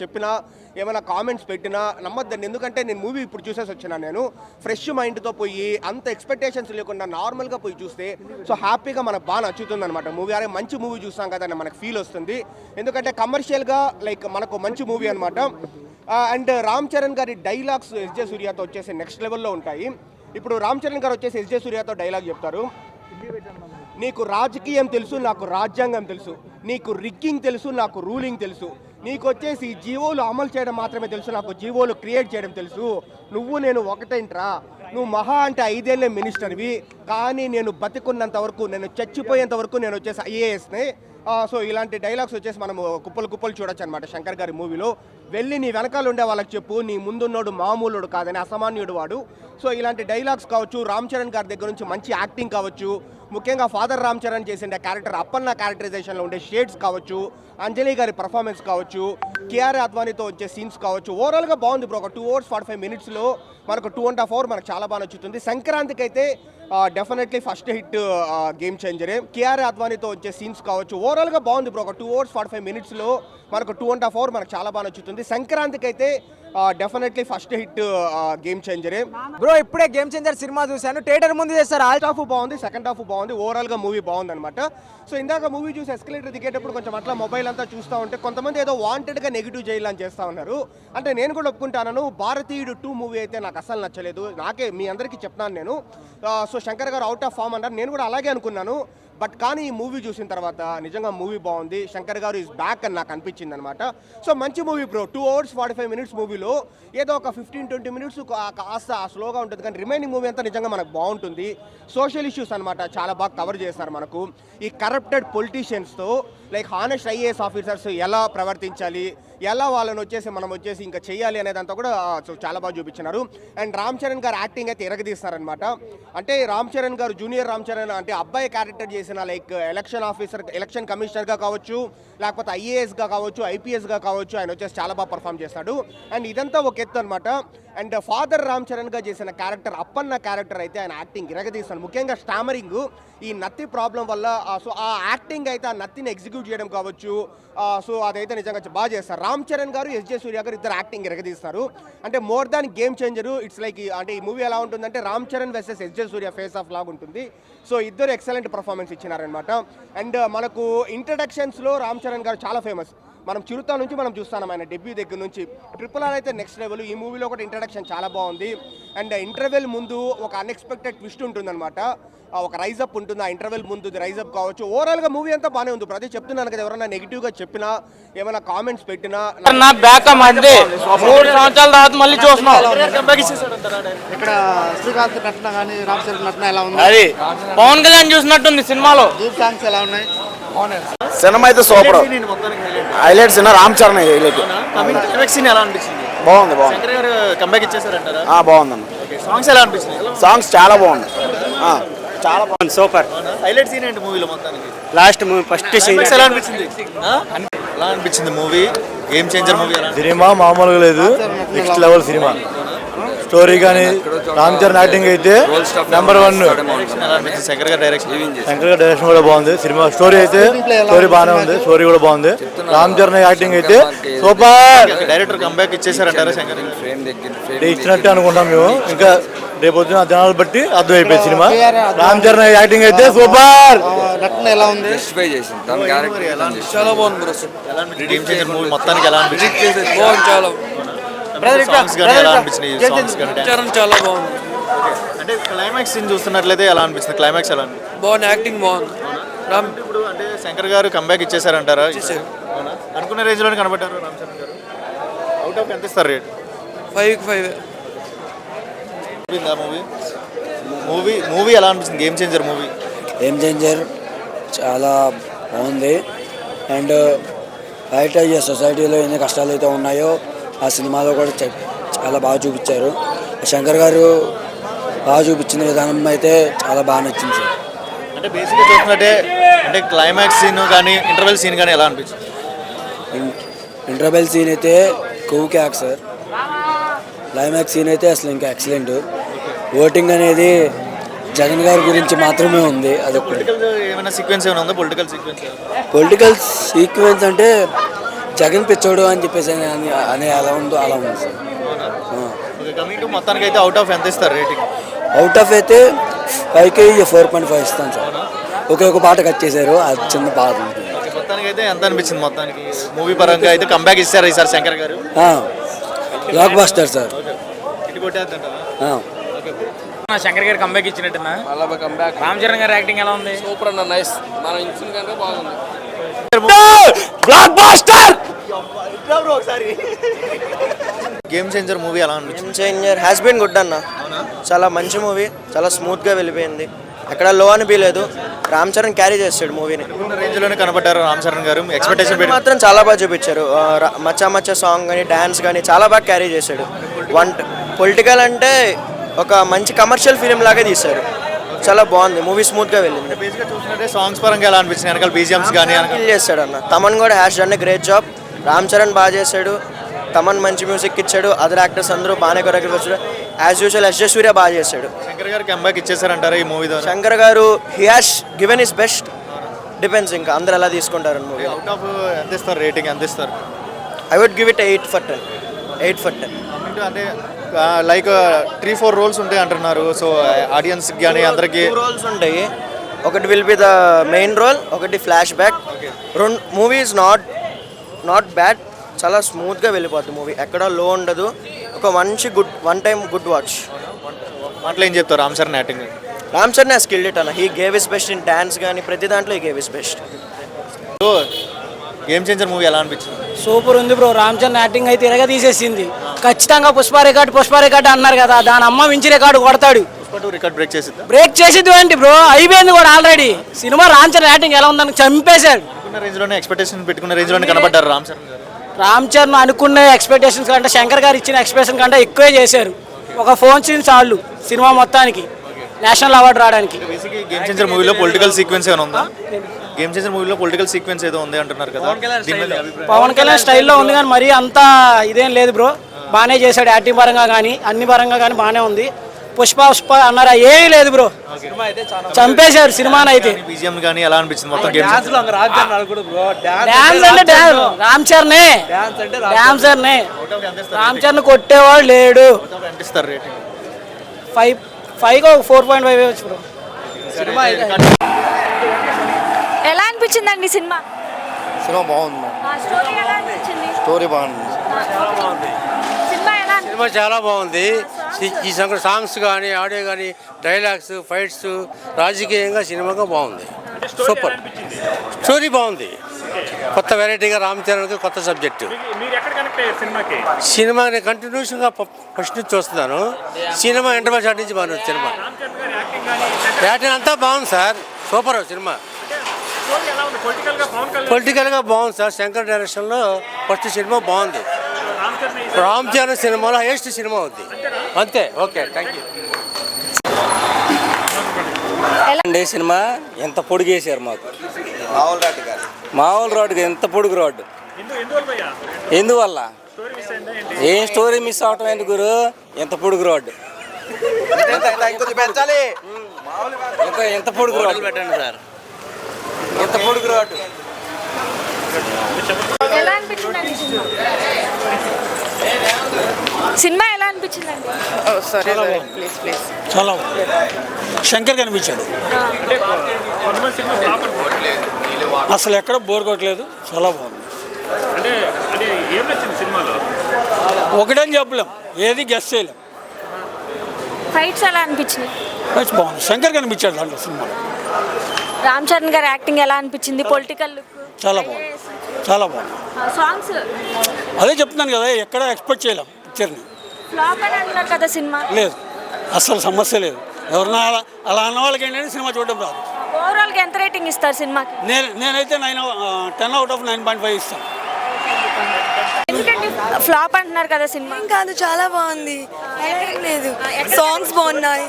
చెప్పినా ఏమైనా కామెంట్స్ పెట్టినా నమ్మద్దండి. ఎందుకంటే నేను మూవీ ఇప్పుడు చూసేసి వచ్చినా, నేను ఫ్రెష్ మైండ్తో పోయి అంత ఎక్స్పెక్టేషన్స్ లేకుండా నార్మల్గా పోయి చూస్తే సో హ్యాపీగా మనకు బాగా నచ్చుతుంది అనమాట మూవీ. అరే మంచి మూవీ చూస్తాం కదా అని మనకు ఫీల్ వస్తుంది. ఎందుకంటే కమర్షియల్గా లైక్ మనకు మంచి మూవీ అనమాట. అండ్ రామ్ చరణ్ గారి డైలాగ్స్ ఎస్జే సూర్యతో వచ్చేసి నెక్స్ట్ లెవెల్లో ఉంటాయి. ఇప్పుడు రామ్ చరణ్ గారు వచ్చేసి ఎస్జే సూర్యతో డైలాగ్ చెప్తారు, నీకు రాజకీయం తెలుసు, నాకు రాజ్యాంగం తెలుసు, నీకు రిగ్గింగ్ తెలుసు, నాకు రూలింగ్ తెలుసు, నీకు వచ్చేసి జీవోలు అమలు చేయడం మాత్రమే తెలుసు, నాకు జీవోలు క్రియేట్ చేయడం తెలుసు, నువ్వు నేను ఒకటేంట్రా, నువ్వు మహా అంటే 5 ఏళ్ళే మినిస్టర్వి, కానీ నేను బతికున్నంత వరకు, నేను చచ్చిపోయేంత వరకు నేను వచ్చేసి ఐఏఎస్ని. సో ఇలాంటి డైలాగ్స్ వచ్చేసి మనము కుప్పలు చూడొచ్చు అనమాట శంకర్ గారి మూవీలో. వెళ్ళి నీ వెనకాల ఉండే వాళ్ళకి చెప్పు, నీ ముందున్నోడు మామూలుడు కాదని, అసామాన్యుడు వాడు. సో ఇలాంటి డైలాగ్స్ కావచ్చు, రామ్ చరణ్ గారి దగ్గర నుంచి మంచి యాక్టింగ్ కావచ్చు, ముఖ్యంగా ఫాదర్ రామ్ చరణ్ చేసిన క్యారెక్టర్ అప్పన్న క్యారెక్టరైజేషన్లో ఉండే షేడ్స్ కావచ్చు, అంజలి గారి పర్ఫార్మెన్స్ కావచ్చు, కేఆర్ అద్వానీతో వచ్చే సీన్స్ కావచ్చు, ఓవరాల్గా బాగుంది బ్రో. ఒక 2 hours 45 minutes మనకు 2.5 hours మనకు చాలా బాగా నచ్చుతుంది. సంక్రాంతికి అయితే డెఫినెట్లీ ఫస్ట్ హిట్ గేమ్ చేంజరే. కేఆర్ అద్వానీతో వచ్చే సీన్స్ కావచ్చు, ఓవరాల్గా బాగుంది బ్రో. ఒక 2 hours 45 minutes మనకు 2.5 hours మనకు చాలా బాగా నచ్చుతుంది. సంక్రాంతికి అయితే డెఫినెట్లీ ఫస్ట్ హిట్ గేమ్ చేంజరే బ్రో. ఇప్పుడే గేమ్ చేంజర్ సినిమా చూశాను, థియేటర్ ముందు చేస్తారు. ఫస్ట్ హాఫ్ బాగుంది, సెకండ్ హాఫ్ బాగుంది, ఓవరాల్గా మూవీ బాగుంది అనమాట. సో ఇందాక మూవీ చూసి ఎస్కలేటర్ దిగేటప్పుడు కొంచెం అట్లా మొబైల్ అంతా చూస్తూ ఉంటే కొంతమంది ఏదో వాంటెడ్గా నెగిటివ్ చేయాలని చేస్తూ ఉన్నారు. అంటే నేను కూడా ఒప్పుకుంటాను, భారతీయుడు 2 మూవీ అయితే నాకు అసలు నచ్చలేదు. నాకే మీ అందరికీ చెప్తాను నేను. సో శంకర్ గారు అవుట్ ఆఫ్ ఫామ్ అన్నారు, నేను కూడా అలాగే అనుకున్నాను. బట్ కానీ ఈ మూవీ చూసిన తర్వాత నిజంగా మూవీ బాగుంది, శంకర్ గారు ఈజ్ బ్యాక్ అని నాకు అనిపించింది అనమాట. సో మంచి మూవీ బ్రో. 2 hours 45 minutes మూవీలో ఏదో ఒక 15-20 minutes కాస్త స్లోగా ఉంటుంది, కానీ రిమైనింగ్ మూవీ అంతా నిజంగా మనకు బాగుంటుంది. సోషల్ ఇష్యూస్ అనమాట చాలా బాగా కవర్ చేస్తారు మనకు. ఈ కరప్టెడ్ పొలిటీషియన్స్తో లైక్ హానెస్ట్ ఐఏఎస్ ఆఫీసర్స్ ఎలా ప్రవర్తించాలి, ఎలా వాళ్ళని వచ్చేసి మనం వచ్చేసి ఇంకా చేయాలి అనేదంతా కూడా చాలా బాగా చూపించినారు. అండ్ రామ్ చరణ్ గారు యాక్టింగ్ అయితే ఎరగదీస్తారనమాట. అంటే రామ్ చరణ్ గారు జూనియర్ రామ్ చరణ్ అంటే అబ్బాయి క్యారెక్టర్ చేసిన లైక్ ఎలక్షన్ కమిషనర్గా కావచ్చు, లేకపోతే ఐఏఎస్గా కావచ్చు, ఐపీఎస్గా కావచ్చు, ఆయన వచ్చేసి చాలా బాగా పర్ఫామ్ చేస్తాడు. అండ్ ఇదంతా ఒక ఎత్తు అనమాట. అండ్ ఫాదర్ రామ్ చరణ్గా చేసిన క్యారెక్టర్ అప్పన్న క్యారెక్టర్ అయితే ఆయన యాక్టింగ్ ఇరగదీస్తాడు. ముఖ్యంగా స్టామరింగ్, ఈ నత్తి ప్రాబ్లం వల్ల సో ఆ యాక్టింగ్ అయితే ఆ నత్తిని ఎగ్జిక్యూట్ చేయడం కావచ్చు, సో అదైతే నిజంగా బాగా చేస్తారు. రామ్ చరణ్ గారు, ఎస్జే సూర్య గారు ఇద్దరు యాక్టింగ్ ఎరగదీస్తారు. అంటే more than game changer. It's like అంటే ఈ మూవీ ఎలా ఉంటుందంటే Ram Charan versus SJ Surya face of లాగా ఉంటుంది. సో ఇద్దరు ఎక్సలెంట్ పర్ఫార్మెన్స్ ఇచ్చినారనమాట. అండ్ మనకు ఇంట్రడక్షన్స్లో రామ్ చరణ్ గారు చాలా ఫేమస్. మనం చిరుత నుంచి మనం చూస్తాం ఆయన డెబ్యూ దగ్గర నుంచి. RRR అయితే నెక్స్ట్ లెవెల్. ఈ మూవీలో కూడా ఇంట్రడక్షన్ చాలా బాగుంది. అండ్ ఇంటర్వెల్ ముందు ఒక అన్ఎక్స్పెక్టెడ్ ట్విస్ట్ ఉంటుందన్నమాట, ఒక రైజప్ ఉంటుంది. ఆ ఇంటర్వెల్ ముందు రైజప్ కావచ్చు. ఓవరాల్గా మూవీ అంతా బాగానే ఉంది. ప్రతి చెప్తున్నాను కదా, ఎవరైనా నెగిటివ్గా చెప్పినా, ఏమైనా కామెంట్స్ పెట్టినా, 3 సంవత్సరాల తర్వాత మళ్ళీ చూస్తున్నాం. ఇక్కడ శ్రీకాంత్ నటన కానీ రామ్ చరణ్ నటన ఎలా ఉంది? అది పవన్ కళ్యాణ్ చూసినట్టుంది సినిమాలో. గ్రూప్ సాంగ్స్ ఎలా ఉన్నాయి? సినిమా అయితే super. Highlights Ram Charan highlight. బాగుంది, బాగుందన్న. సాంగ్స్ ఎలా అనిపించింది? సాంగ్స్ చాలా బాగుంది, చాలా బాగుంది, సూపర్. హైలైట్ సీన్ ఏంటి మూవీలో మొత్తానికి? లాస్ట్ మూవీ ఫస్ట్ సీన్ ఎలా అనిపించింది? ఎలా అనిపించింది మూవీ? గేమ్ చేంజర్ మూవీ ఎలా? సినిమా మామూలుగా లేదు, నెక్స్ట్ లెవెల్ సినిమా. స్టోరీ కానీ రామ్ చరణ్ యాక్టింగ్ అయితే నెంబర్ 1. శంకర్ గారి డైరెక్షన్ కూడా బాగుంది. సినిమా స్టోరీ బాగానే ఉంది, స్టోరీ కూడా బాగుంది. రామ్ చరణ్ యాక్టింగ్ అయితే సూపర్. డైరెక్టర్ కంబ్యాక్ ఇచ్చేసారంటారా శంకర్? ఇచ్చినట్టే అనుకుంటాం మేము. ఇంకా రేపు వచ్చిన జనాలు బట్టి అర్థమైపోయింది సినిమా. రామ్ చరణ్ యాక్టింగ్ అయితే సూపర్. నటన ఎలా ఉంది? చాలా బాగుంది. గేమ్ చేంజర్ మూవీ మొత్తానికి ఎలా అనిపించింది? చాలా బాగుంది. అంటే క్లైమాక్స్ సీన్ చూస్తున్నట్లయితే ఎలా అనిపిస్తుంది? క్లైమాక్స్ ఎలా బాగుంది, యాక్టింగ్ బాగుంది. ఇప్పుడు అంటే శంకర్ గారు కంబ్యాక్ ఇచ్చేసారంటారా? అనుకున్న రేంజ్ లోనే కనబడ్డారు రామ్ చరణ్ గారు. అవుట్ ఆఫ్ ఎంత ఇస్తారు రేట్? 5కి 5. మూవీ ఎలా అనిపిస్తుంది? Game changer movie. Game changer చాలా బాగుంది. అండ్ బయట ఈ సొసైటీలో ఎన్ని కష్టాలు అయితే ఉన్నాయో ఆ సినిమాలో కూడా చాలా బాగా చూపించారు. శంకర్ గారు బాగా చూపించిన విధానం అయితే చాలా బాగా నచ్చింది సార్. అంటే బేసిక్గా చూస్తున్నట్టే అంటే క్లైమాక్స్ సీన్ కానీ ఇంటర్వెల్ సీన్ కానీ ఎలా అనిపించింది? ఇంటర్వెల్ సీన్ అయితే క్యాక్ సార్. క్లైమాక్స్ సీన్ అయితే అసలు ఇంకా ఎక్సలెంట్. ఓటింగ్ అనేది జగన్ గారి గురించి మాత్రమే ఉంది. అది పొలిటికల్ ఏమైనా సీక్వెన్స్ ఏమైనా ఉందా? పొలిటికల్ సీక్వెన్స్ అంటే జగన్ పిచ్చోడు అని చెప్పేసి అనే అలా ఉందో అలా ఉంది సార్. కమింగ్ టు మొత్తానికి అయితే అవుట్ ఆఫ్ ఎంత ఇస్తారు రేటింగ్? అవుట్ ఆఫ్ అయితే 5కి 4.5 ఇస్తాను సార్. ఒక పాట కట్ చేశారు, అది చిన్న బాధ ఉంటుంది. మొత్తానికి అయితే ఎంత అనిపించింది? మొత్తానికి మూవీ పరంగా అయితే కంబ్యాక్ ఇస్తారు ఈసారి శంకర్ గారు. Block buster sir. ఇటు కొట్టేద్దంటావా? శంకర్ గారు కంబ్యాక్ ఇచ్చినట్టున్నా. రామ్ చరణ్ గారి యాక్టింగ్ ఎలా ఉంది? సూపర్ అన్న, నైస్. మనం ఇచ్చిన కంటే బాగుంది. Blockbuster. Game changer movie ఎలా అనిపించింది? Game Changer has been good అన్న. చాలా మంచి మూవీ, చాలా స్మూత్గా వెళ్ళిపోయింది, ఎక్కడ లో అనిపించలేదు. రామ్ చరణ్ క్యారీ చేస్తాడు మూవీని. రేంజ్ లోనే కనబడ్డారు రామ్ చరణ్ గారు. ఎక్స్పెక్టేషన్ మాత్రం చాలా బాగా చూపించారు. మచ్చా మచ్చా సాంగ్ కానీ డాన్స్ కానీ చాలా బాగా క్యారీ చేశాడు. పొలిటికల్ అంటే ఒక మంచి కమర్షియల్ ఫిలిం లాగా తీశారు. చాలా బాగుంది మూవీ, స్మూత్గా వెళ్ళింది. బేసిక్గా చూసినట్టే సాంగ్స్ పరంగా ఎలా అనిపించింది? వెనకాల బీజిఎమ్స్ కానీ ఫీల్ చేస్తాడు అన్న. తమన్ కూడా has done great job. Ram Charan బాగా చేశాడు, తమన్ మంచి మ్యూజిక్ ఇచ్చాడు, అదర్ యాక్టర్స్ అందరూ బాగానే కొరకు వచ్చాడు. యాజ్ యూజువల్ ఎస్ జే సూర్య బాగా చేశాడు. శంకర్ గారు కంబ్యాక్ ఇచ్చేసారంటారా ఈ మూవీ ద్వారా? శంకర్ గారు he has given his best. Depends ఇంకా అందరూ ఎలా తీసుకుంటారు మూవీ. అవుట్ ఆఫ్ ఎంత ఇస్తారు రేటింగ్? ఎంత ఇస్తారు? I would give it 8 for 10. 8 for 10. అంటే లైక్ 3-4 రోల్స్ ఉంటాయి అంటున్నారు. సో ఆడియన్స్ కానీ అందరికి 2 రోల్స్ ఉంటాయి. ఒకటి will be the main role, ఒకటి ఫ్లాష్ బ్యాక్. రెండు మూవీ ఈజ్ నాట్ బ్యాడ్, చాలా స్మూత్గా వెళ్ళిపోతుంది మూవీ, ఎక్కడ లో ఉండదు. ఒక మంచి వన్ టైం గుడ్ వాచ్. మాటలు ఏం చెప్తారు Ram Charan acting? Ram Charan has killed it అన్న. He gave his best in dance కానీ ప్రతి దాంట్లో he gave his best. So game changer movie ఎలా అనిపించింది? సూపర్ ఉంది బ్రో. రామ్ చరణ్ యాక్టింగ్ అయితే ఇరగా తీసేసింది. ఖచ్చితంగా పుష్ప రికార్డు అన్నారు కదా, దాని అమ్మ మించి రికార్డు కొడతాడు. రికార్డ్ బ్రేక్ చేసింది. బ్రేక్ చేసేది ఏంటి బ్రో, అయిపోయింది కూడా already. Cinema Ram Charan acting ఎలా ఉందని చంపేశాడు. రేంజ్ లోనే ఎక్స్పెక్టేషన్ పెట్టుకున్న రేంజ్ లోనే కనబడ్డారు రామ్ చరణ్ గారు. రామ్ చరణ్ అనుకునే ఎక్స్పెక్టేషన్స్ కంటే శంకర్ గారు ఇచ్చిన ఎక్స్పెక్టేషన్ కంటే ఎక్కువే చేశారు. ఒక ఫోన్ సీన్ చాలు సినిమా మొత్తానికి నేషనల్ అవార్డు రావడానికి. గేమ్ చేంజర్ మూవీలో పొలిటికల్ సీక్వెన్స్ ఏమైనా ఉందా? గేమ్ చేంజర్ మూవీలో పొలిటికల్ సీక్వెన్స్ ఏదో ఉంది అంటున్నారు కదా. పవన్ కళ్యాణ్ స్టైల్లో ఉంది కానీ మరీ అంతా ఇదేం లేదు బ్రో. బాగానే చేశాడు యాక్టింగ్ పరంగా కానీ అన్ని పరంగా కానీ బాగానే ఉంది. పుష్ప అన్నారా ఏమీ లేదు బ్రో, చంపేశారు సినిమాని అయితే. బీజిఎం కానీ ఎలా అనిపించింది మొత్తం గేమ్? డాన్స్ అంటే రామ్ చరణే, డాన్సర్నే. రామ్ చరణ్ కొట్టేవాడు లేడు. ఎంత ఇస్తారు రేటింగ్? 5కి 4.5 ఇవ్వచ్చు బ్రో. సినిమా ఎలా అనిపించిందండి సినిమా? సినిమా బాగుంది, స్టోరీ ఎలా అనిపించింది? స్టోరీ బాగుంది. సినిమా ఎలా అనిపించింది? సినిమా చాలా బాగుంది. ఈ సాంగ్స్ కానీ ఆడియో కానీ డైలాగ్స్ ఫైట్స్ రాజకీయంగా సినిమాగా బాగుంది. సూపర్ స్టోరీ బాగుంది. కొత్త వెరైటీగా రామ్ చరణ్కి కొత్త సబ్జెక్టు. సినిమాని కంటిన్యూషన్గా ఫస్ట్ నుంచి చూస్తున్నాను. సినిమా ఇంటర్వల్ షాట్ నుంచి బాగుంది. సినిమా యాక్టింగ్ అంతా బాగుంది సార్, సూపర్ సినిమా. పొలిటికల్గా బాగుంది సార్. శంకర్ డైరెక్షన్లో ఫస్ట్ సినిమా బాగుంది. రామ్ చరణ్ సినిమాలో హైయెస్ట్ సినిమా అవుద్ది అంతే. Okay, thank you. అండి సినిమా ఎంత పొడిగేశారు మాకు. మామూలు రోడ్డుకి ఎంత పొడుగు రోడ్డు. ఎందువల్ల ఏం స్టోరీ మిస్ అవటం ఎందుకు గురు? ఎంత పొడుగు రోడ్డు, ఎంత పొడుగు రోడ్డు పెట్టండి సార్, ఎంత పొడుగు రోడ్డు. ఎలా అనిపించిందండి సినిమా? ఎలా అనిపించిందండి? చాలా శంకర్ కనిపించాడు, అసలు ఎక్కడ బోర్ కొట్టలేదు, చాలా బాగుంది. ఒకటని చెప్పలేం, ఏది గెస్ చేయలేం. ఫైట్స్ ఎలా అనిపించింది? ఫైట్స్ బాగుంది. శంకర్ కనిపించాడు దాంట్లో సినిమాలో. రామ్ చరణ్ గారి యాక్టింగ్ ఎలా అనిపించింది? పొలిటికల్ లుక్ చాలా బాగుంది, చాలా బాగుంది. సాంగ్స్ అదే చెప్తున్నాను కదా, ఎక్కడ ఎక్స్పెక్ట్ చేయలేం పిక్చర్ని. ఫ్లాప్ అని అంటున్నారు కదా సినిమా? లేదు, అసలు సమస్య లేదు. ఎవరన్నా అలా అన్న వాళ్ళకి ఏంటంటే సినిమా చూడడం రాదు. ఓవరాల్గా ఎంత రేటింగ్ ఇస్తారు సినిమాకి? నేనైతే 10 out of 9.5 ఇస్తాను. ఎందుకండి ఫ్లాప్ అంటున్నారు కదా సినిమా? కాదు, చాలా బాగుంది. లేదు, సాంగ్స్ బాగున్నాయి,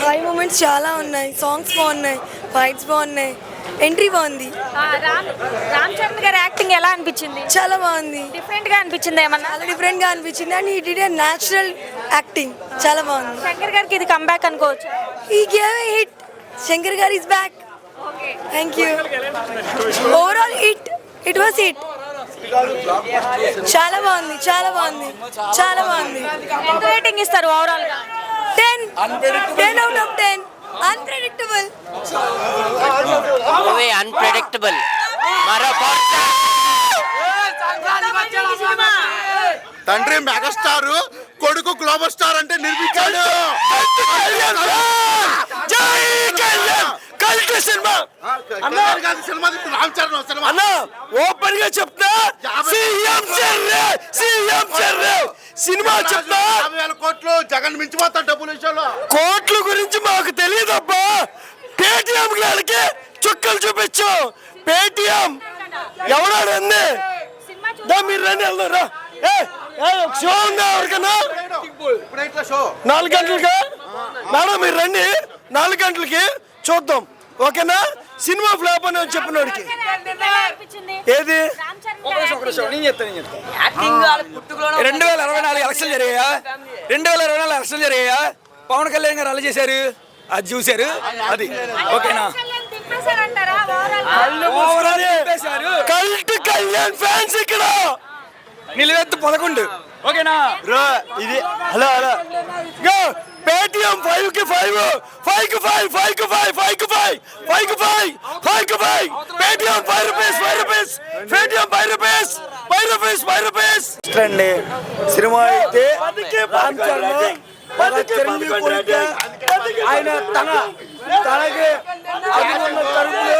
హై మూమెంట్స్ చాలా ఉన్నాయి, సాంగ్స్ బాగున్నాయి, ఫైట్స్ బాగున్నాయి, ఎంట్రీ బాగుంది. రామ్ చరణ్ గారి యాక్టింగ్ ఎలా అనిపించింది? చాలా బాగుంది. డిఫరెంట్ గా అనిపించింది ఏమన్నా? చాలా డిఫరెంట్ గా అనిపించింది and he did a natural acting, చాలా బాగుంది. శంకర్ గారికి ఇది కంబ్యాక్ అనుకోవచ్చు. He gave a hit. Shankar garu is back. Okay, thank you overall it was hit చాలా బాగుంది చాలా బాగుంది చాలా బాగుంది ఎంత రేటింగ్ ఇస్తారు ఓవరాల్ గా 10 out of 10 అన్ప్రెడిక్టబుల్ అన్ప్రెడిక్టబుల్ తండ్రి మెగాస్టార్ కొడుకు గ్లోబల్ స్టార్ అంటే నిర్మించాడు. రామ్ చరణ్ సినిమా ఓపెన్ గా చెప్తా సినిమా చెప్తా 50,000 కోట్లు జగన్ మించిపోతాడు డబ్బుల విషయంలో. కోట్ల గురించి మాకు తెలియదబ్బా. పేటిఎం గారికి చుక్కలు చూపించు. పేటిఎం ఎవడాడు అంది మీరు రండి వెళ్దారా. షో ఉందా ఎవరికన్నా 4 గంటలకి మేడం మీరు రండి 4 గంటలకి చూద్దాం ఓకేనా. సినిమా ఫ్లాప్ అని చెప్పినోడికి ఏది 2024 ఎలక్షన్ జరిగాయా 2024 ఎలక్షన్ జరిగాయా పవన్ కళ్యాణ్ గారు అలా చేశారు అది చూశారు అది ఓకేనా. కల్ట్ కళ్యాణ్ ఫ్యాన్స్ ఇక్కడ నిలవెత్తు 11 ఓకేనా. ఇది హలో హలో పేటిఎం 5 కి 5 5 కి 5 5 కి 5 5 కి 5 5 కి 5 5 కి 5 Paytm 5 rupees 5 rupees Paytm 5 rupees 5 rupees 5 rupees అండి. సినిమా అయితే రామ్ చరణ్ చిరంజీవి కొడుకు ఆయన తనకి అనుకున్న తరుపులు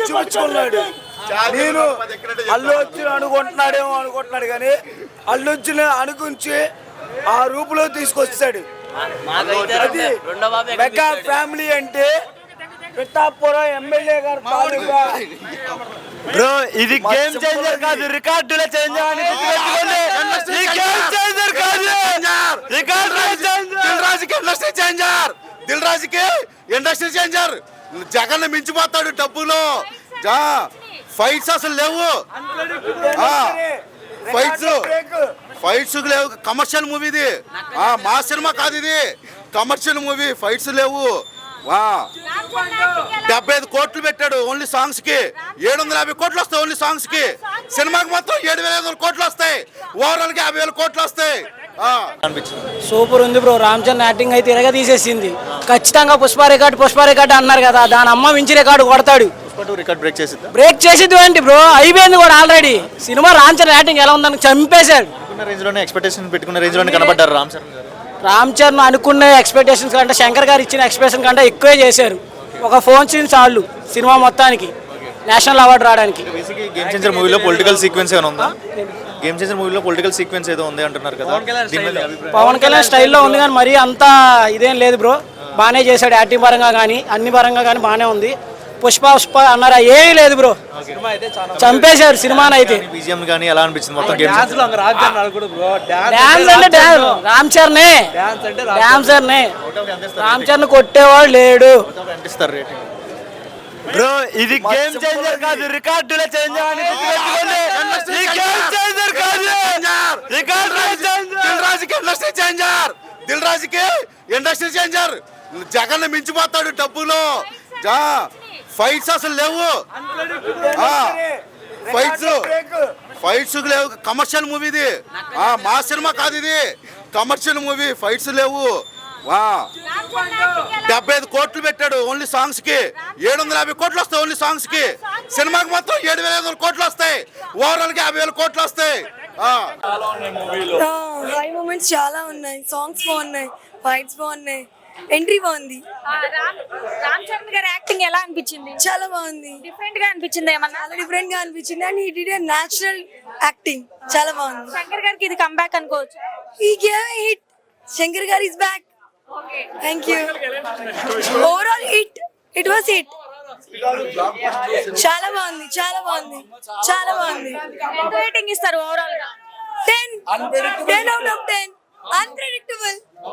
చూపించుకున్నాడు. నేను అల్లు అర్జున్ అనుకుంటున్నాడు కానీ అల్లు అర్జున్ అనుకుంచి ఆ రూపులో తీసుకొచ్చాడు. అది మెగా ఫ్యామిలీ అంటే పిఠాపురం ఎమ్మెల్యే గారు తాలూకా. బ్రో ఇది గేమ్ చేంజర్ కాదు రికార్డుల చేంజర్. దిల్ రాజుకి ఇండస్ట్రీ చేంజర్. జగన్ మించిపోతాడు డబ్బులు. ఫైట్స్ అసలు లేవు. ఫైట్స్ లేవు. కమర్షియల్ మూవీ ఇది. మా సినిమా కాదు ఇది కమర్షియల్ మూవీ. ఫైట్స్ లేవు. 75 కోట్లు పెట్టాడు ఓన్లీ సాంగ్స్ కి. 750 కోట్లు వస్తాయి ఓన్లీ సాంగ్స్ కి. సినిమాకి మొత్తం 7,500 కోట్లు వస్తాయి. ఓవరాల్ గా 50,000 కోట్లు వస్తాయి. సూపర్ ఉంది బ్రో. రామ్ చరణ్ యాక్టింగ్ అయితే ఇరగా తీసేసింది. ఖచ్చితంగా పుష్ప రికార్డు అన్నారు కదా దాని అమ్మ మించి రికార్డు కొడతాడు. బ్రేక్ చేసిద్ది ఏంటి బ్రో అయిపోయింది కూడా already. Cinema Ram Charan acting ఎలా ఉందని చంపేశాడు. రామ్ చరణ్ అనుకున్న ఎక్స్పెక్టేషన్స్ కంటే శంకర్ గారు ఇచ్చిన ఎక్స్పెక్టేషన్ కంటే ఎక్కువే చేశారు. ఒక ఫోన్ సీన్ చాలు సినిమా మొత్తానికి నేషనల్ అవార్డు రావడానికి. గేమ్ చేంజర్ మూవీలో పొలిటికల్ సీక్వెన్స్ ఏమైనా ఉందా? గేమ్ చేంజర్ మూవీలో పొలిటికల్ సీక్వెన్స్ ఏదో ఉంది అంటున్నారు కదా. పవన్ కళ్యాణ్ స్టైల్లో ఉంది కానీ మరీ అంత ఇదేం లేదు బ్రో. బాగానే చేశాడు యాక్టింగ్ పరంగా కానీ అన్ని పరంగా కానీ బాగానే ఉంది. పుష్ప అన్నారా ఏమీ లేదు బ్రో. చంపేశారు సినిమాని అయితే. బీజిఎం కానీ ఎలా అనిపించింది మొత్తం గేమ్? డాన్స్ అంటే రామ్ చరణే. రామ్ చరణ్ కొట్టేవాడు లేడు బ్రో. ఇది గేమ్ చేంజర్ కాదు రికార్డుల చేంజర్. దిల్ రాజుకి ఇండస్ట్రీ చేంజర్. జగన్ మించిపోతాడు డబ్బులు. ఫైట్స్ అసలు లేవు. ఫైట్స్ లేవు. కమర్షియల్ మూవీ ఇది. మా సినిమా కాదు ఇది కమర్షియల్ మూవీ. ఫైట్స్ లేవు. 75 కోట్లు పెట్టాడు ఓన్లీ సాంగ్స్ కి. 750 కోట్లు వస్తాయి ఓన్లీ సాంగ్స్ కి. సినిమాకి మొత్తం 7,500 కోట్లు వస్తాయి. ఓవరాల్ గా 50,000 కోట్లు వస్తాయి. హై మూమెంట్స్ చాలా ఉన్నాయి. సాంగ్స్ బాగున్నాయి. ఫైట్స్ బాగున్నాయి. ఎంట్రీ బాగుంది. రామ్ చరణ్ గారి యాక్టింగ్ ఎలా అనిపించింది? చాలా బాగుంది. డిఫరెంట్ గా అనిపించింది ఏమన్నా? చాలా డిఫరెంట్ గా అనిపించింది. And he did a natural acting. చాలా బాగుంది. శంకర్ గారికి ఇది కంబ్యాక్ అనుకోవచ్చు. He gave hit. Shankar garu is back. Thank you. Overall it was hit. చాలా బాగుంది. చాలా బాగుంది. చాలా బాగుంది. ఎంత రేటింగ్ ఇస్తారు ఓవరాల్ గా? 10 out of 10 అన్ప్రెడిక్టబుల్.